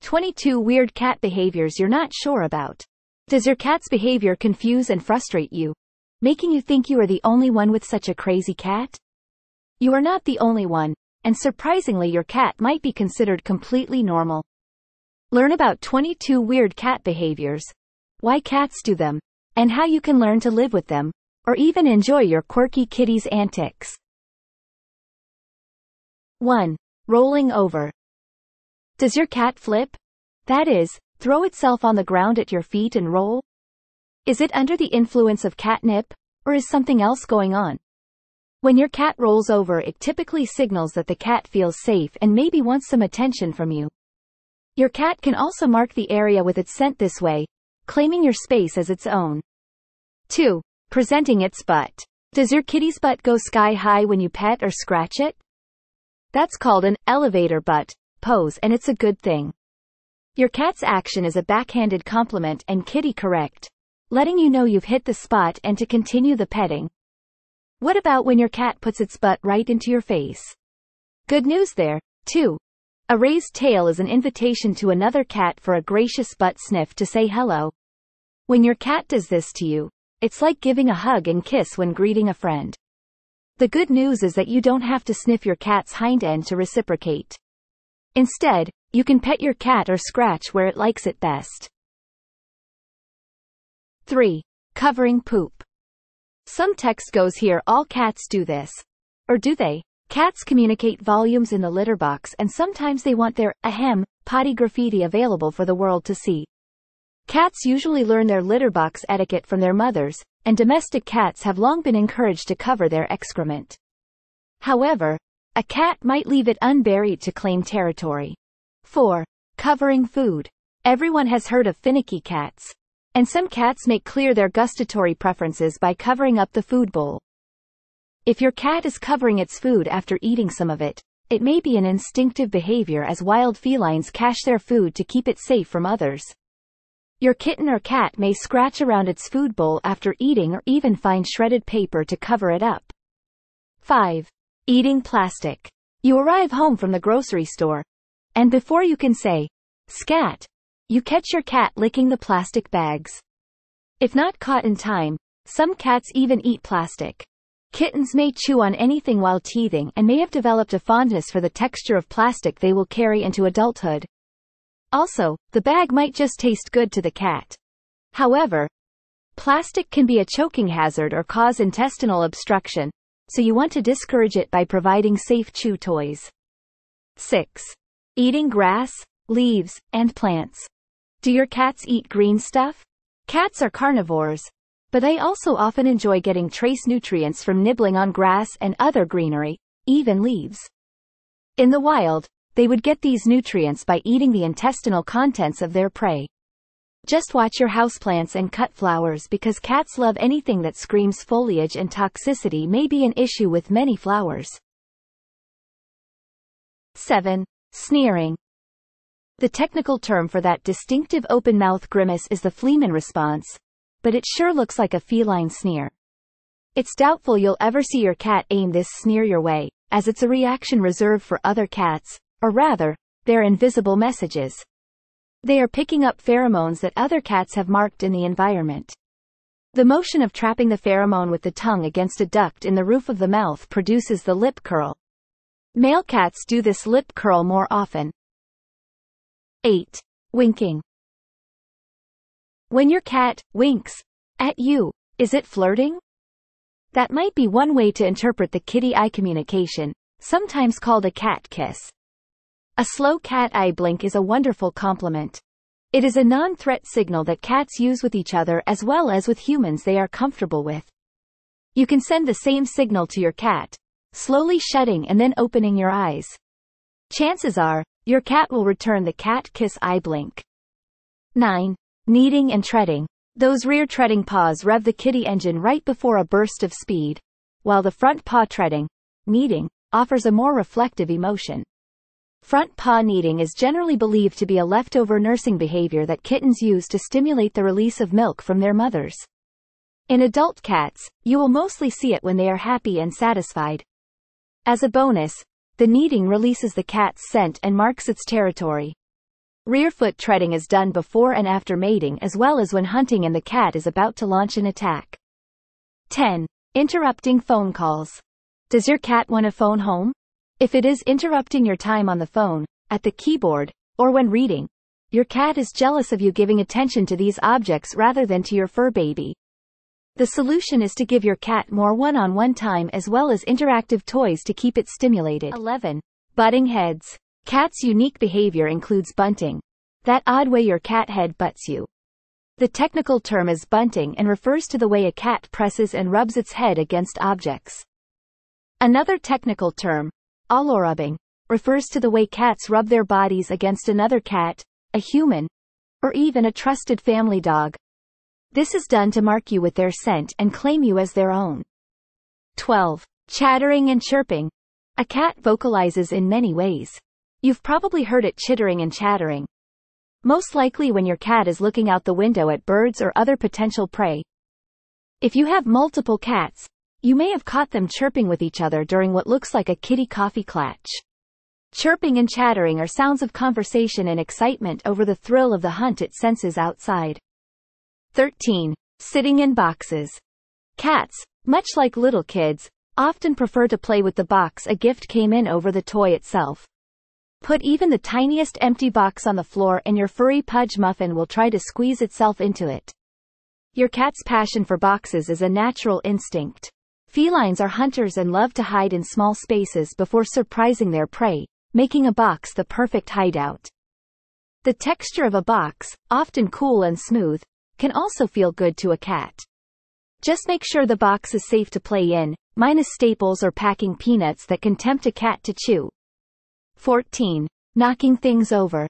22 weird cat behaviors you're not sure about. Does your cat's behavior confuse and frustrate you, making you think you are the only one with such a crazy cat? You are not the only one, and surprisingly your cat might be considered completely normal. Learn about 22 weird cat behaviors, why cats do them, and how you can learn to live with them, or even enjoy your quirky kitty's antics. 1. Rolling over. Does your cat flip? That is, throw itself on the ground at your feet and roll? Is it under the influence of catnip, or is something else going on? When your cat rolls over, it typically signals that the cat feels safe and maybe wants some attention from you. Your cat can also mark the area with its scent this way, claiming your space as its own. 2. Presenting its butt. Does your kitty's butt go sky high when you pet or scratch it? That's called an elevator butt pose, and it's a good thing. Your cat's action is a backhanded compliment and kitty correct, letting you know you've hit the spot and to continue the petting. What about when your cat puts its butt right into your face? Good news there, too. A raised tail is an invitation to another cat for a gracious butt sniff to say hello. When your cat does this to you, it's like giving a hug and kiss when greeting a friend. The good news is that you don't have to sniff your cat's hind end to reciprocate. Instead, you can pet your cat or scratch where it likes it best. 3. Covering poop. Some text goes here: all cats do this. Or do they? Cats communicate volumes in the litter box, and sometimes they want their potty graffiti available for the world to see. Cats usually learn their litter box etiquette from their mothers, and domestic cats have long been encouraged to cover their excrement. However, a cat might leave it unburied to claim territory. 4. Covering food. Everyone has heard of finicky cats. And some cats make clear their gustatory preferences by covering up the food bowl. If your cat is covering its food after eating some of it, it may be an instinctive behavior, as wild felines cache their food to keep it safe from others. Your kitten or cat may scratch around its food bowl after eating, or even find shredded paper to cover it up. 5. Eating plastic. You arrive home from the grocery store, and before you can say, "Scat," you catch your cat licking the plastic bags. If not caught in time, some cats even eat plastic. Kittens may chew on anything while teething and may have developed a fondness for the texture of plastic they will carry into adulthood. Also, the bag might just taste good to the cat. However, plastic can be a choking hazard or cause intestinal obstruction, so you want to discourage it by providing safe chew toys. 6. Eating grass, leaves, and plants. Do your cats eat green stuff? Cats are carnivores, but they also often enjoy getting trace nutrients from nibbling on grass and other greenery, even leaves. In the wild, they would get these nutrients by eating the intestinal contents of their prey. Just watch your houseplants and cut flowers, because cats love anything that screams foliage, and toxicity may be an issue with many flowers. 7. Sneering. The technical term for that distinctive open-mouth grimace is the Fleeman response, but it sure looks like a feline sneer. It's doubtful you'll ever see your cat aim this sneer your way, as it's a reaction reserved for other cats, or rather, they're invisible messages. They are picking up pheromones that other cats have marked in the environment. The motion of trapping the pheromone with the tongue against a duct in the roof of the mouth produces the lip curl. Male cats do this lip curl more often. 8. Winking. When your cat winks at you, is it flirting? That might be one way to interpret the kitty eye communication, sometimes called a cat kiss. A slow cat eye blink is a wonderful compliment. It is a non-threat signal that cats use with each other as well as with humans they are comfortable with. You can send the same signal to your cat, slowly shutting and then opening your eyes. Chances are, your cat will return the cat kiss eye blink. 9. Kneading and treading. Those rear treading paws rev the kitty engine right before a burst of speed, while the front paw treading, kneading, offers a more reflective emotion. Front paw kneading is generally believed to be a leftover nursing behavior that kittens use to stimulate the release of milk from their mothers. In adult cats, you will mostly see it when they are happy and satisfied. As a bonus, the kneading releases the cat's scent and marks its territory. Rear foot treading is done before and after mating as well as when hunting and the cat is about to launch an attack. 10. Interrupting phone calls. Does your cat want a phone home? If it is interrupting your time on the phone, at the keyboard, or when reading, your cat is jealous of you giving attention to these objects rather than to your fur baby. The solution is to give your cat more one-on-one time as well as interactive toys to keep it stimulated. 11. Butting heads. Cats' unique behavior includes bunting. That odd way your cat head butts you. The technical term is bunting and refers to the way a cat presses and rubs its head against objects. Another technical term, allorubbing, refers to the way cats rub their bodies against another cat, a human, or even a trusted family dog. This is done to mark you with their scent and claim you as their own. 12. Chattering and chirping. A cat vocalizes in many ways. You've probably heard it chittering and chattering. Most likely when your cat is looking out the window at birds or other potential prey. If you have multiple cats, you may have caught them chirping with each other during what looks like a kitty coffee clutch. Chirping and chattering are sounds of conversation and excitement over the thrill of the hunt it senses outside. 13. Sitting in boxes. Cats, much like little kids, often prefer to play with the box a gift came in over the toy itself. Put even the tiniest empty box on the floor and your furry pudge muffin will try to squeeze itself into it. Your cat's passion for boxes is a natural instinct. Felines are hunters and love to hide in small spaces before surprising their prey, making a box the perfect hideout. The texture of a box, often cool and smooth, can also feel good to a cat. Just make sure the box is safe to play in, minus staples or packing peanuts that can tempt a cat to chew. 14. Knocking things over.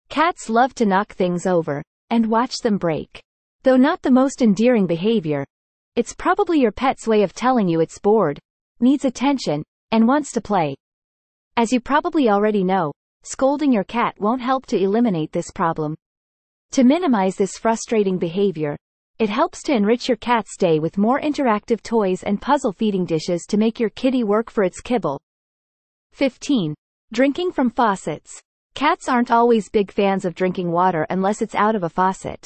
Cats love to knock things over, and watch them break. Though not the most endearing behavior, it's probably your pet's way of telling you it's bored, needs attention, and wants to play. As you probably already know, scolding your cat won't help to eliminate this problem. To minimize this frustrating behavior, it helps to enrich your cat's day with more interactive toys and puzzle feeding dishes to make your kitty work for its kibble. 15. Drinking from faucets. Cats aren't always big fans of drinking water unless it's out of a faucet.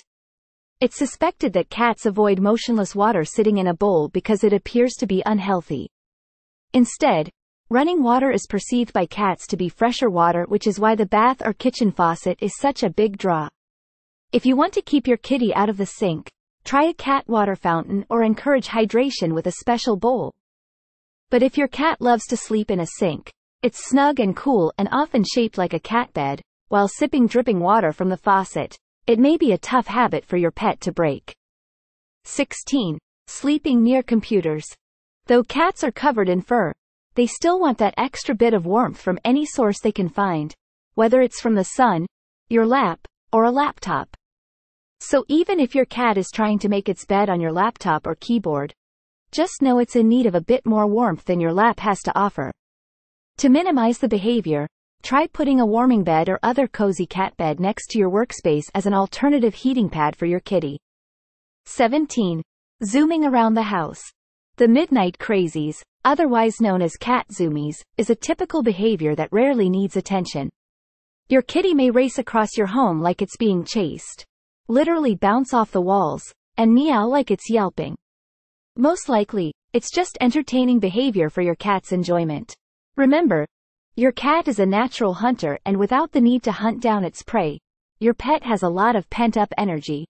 It's suspected that cats avoid motionless water sitting in a bowl because it appears to be unhealthy. Instead, running water is perceived by cats to be fresher water, which is why the bath or kitchen faucet is such a big draw. If you want to keep your kitty out of the sink, try a cat water fountain or encourage hydration with a special bowl. But if your cat loves to sleep in a sink, it's snug and cool and often shaped like a cat bed, while sipping dripping water from the faucet, it may be a tough habit for your pet to break. 16. Sleeping near computers. Though cats are covered in fur, they still want that extra bit of warmth from any source they can find, whether it's from the sun, your lap, or a laptop. So even if your cat is trying to make its bed on your laptop or keyboard, just know it's in need of a bit more warmth than your lap has to offer. To minimize the behavior, try putting a warming bed or other cozy cat bed next to your workspace as an alternative heating pad for your kitty. 17. Zooming around the house. The midnight crazies, otherwise known as cat zoomies, is a typical behavior that rarely needs attention. Your kitty may race across your home like it's being chased, literally bounce off the walls, and meow like it's yelping. Most likely, it's just entertaining behavior for your cat's enjoyment. Remember, your cat is a natural hunter and without the need to hunt down its prey, your pet has a lot of pent-up energy.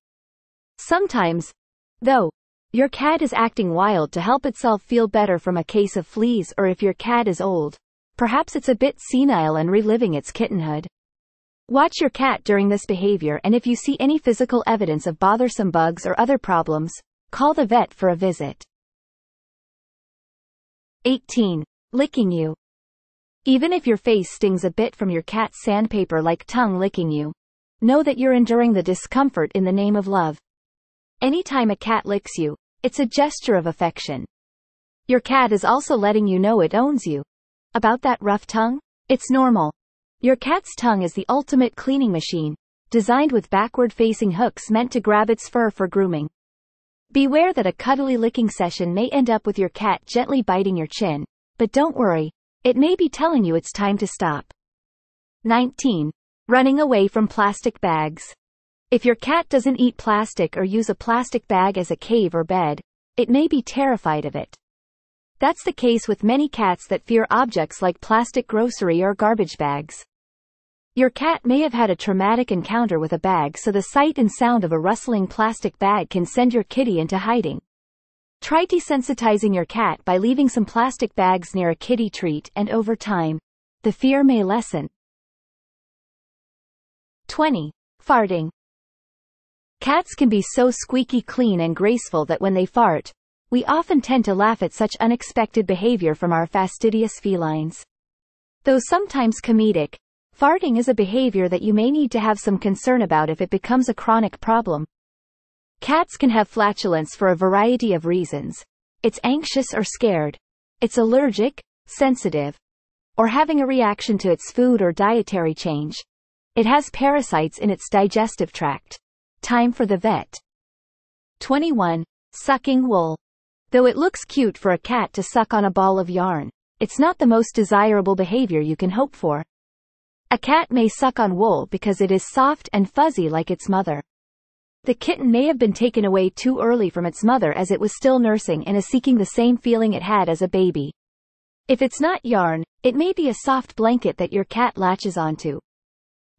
Sometimes, though, your cat is acting wild to help itself feel better from a case of fleas, or if your cat is old, perhaps it's a bit senile and reliving its kittenhood. Watch your cat during this behavior, and if you see any physical evidence of bothersome bugs or other problems, call the vet for a visit. 18. Licking you. Even if your face stings a bit from your cat's sandpaper-like tongue licking you, know that you're enduring the discomfort in the name of love. Anytime a cat licks you, it's a gesture of affection. Your cat is also letting you know it owns you. About that rough tongue? It's normal. Your cat's tongue is the ultimate cleaning machine, designed with backward-facing hooks meant to grab its fur for grooming. Beware that a cuddly licking session may end up with your cat gently biting your chin, but don't worry, it may be telling you it's time to stop. 19. Running away from plastic bags. If your cat doesn't eat plastic or use a plastic bag as a cave or bed, it may be terrified of it. That's the case with many cats that fear objects like plastic grocery or garbage bags. Your cat may have had a traumatic encounter with a bag, so the sight and sound of a rustling plastic bag can send your kitty into hiding. Try desensitizing your cat by leaving some plastic bags near a kitty treat, and over time, the fear may lessen. 20. Farting. Cats can be so squeaky clean and graceful that when they fart, we often tend to laugh at such unexpected behavior from our fastidious felines. Though sometimes comedic, farting is a behavior that you may need to have some concern about if it becomes a chronic problem. Cats can have flatulence for a variety of reasons. It's anxious or scared. It's allergic, sensitive, or having a reaction to its food or dietary change. It has parasites in its digestive tract. Time for the vet. 21. Sucking wool. Though it looks cute for a cat to suck on a ball of yarn, it's not the most desirable behavior you can hope for. A cat may suck on wool because it is soft and fuzzy like its mother. The kitten may have been taken away too early from its mother as it was still nursing and is seeking the same feeling it had as a baby. If it's not yarn, it may be a soft blanket that your cat latches onto.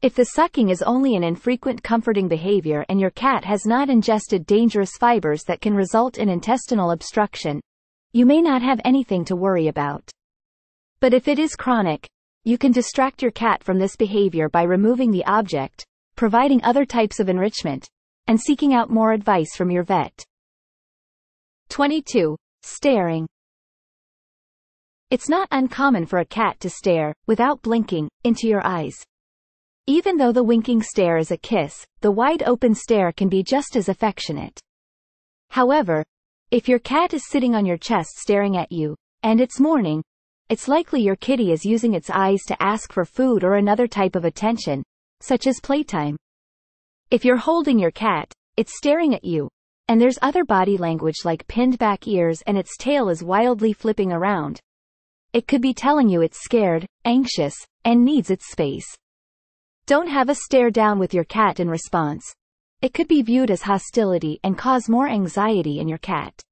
If the sucking is only an infrequent comforting behavior and your cat has not ingested dangerous fibers that can result in intestinal obstruction, you may not have anything to worry about. But if it is chronic, you can distract your cat from this behavior by removing the object, providing other types of enrichment, and seeking out more advice from your vet. 22. Staring. It's not uncommon for a cat to stare, without blinking, into your eyes. Even though the winking stare is a kiss, the wide-open stare can be just as affectionate. However, if your cat is sitting on your chest staring at you, and it's morning, it's likely your kitty is using its eyes to ask for food or another type of attention, such as playtime. If you're holding your cat, it's staring at you, and there's other body language like pinned back ears and its tail is wildly flipping around. It could be telling you it's scared, anxious, and needs its space. Don't have a stare down with your cat in response. It could be viewed as hostility and cause more anxiety in your cat.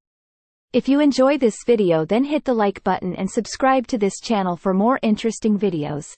If you enjoy this video, then hit the like button and subscribe to this channel for more interesting videos.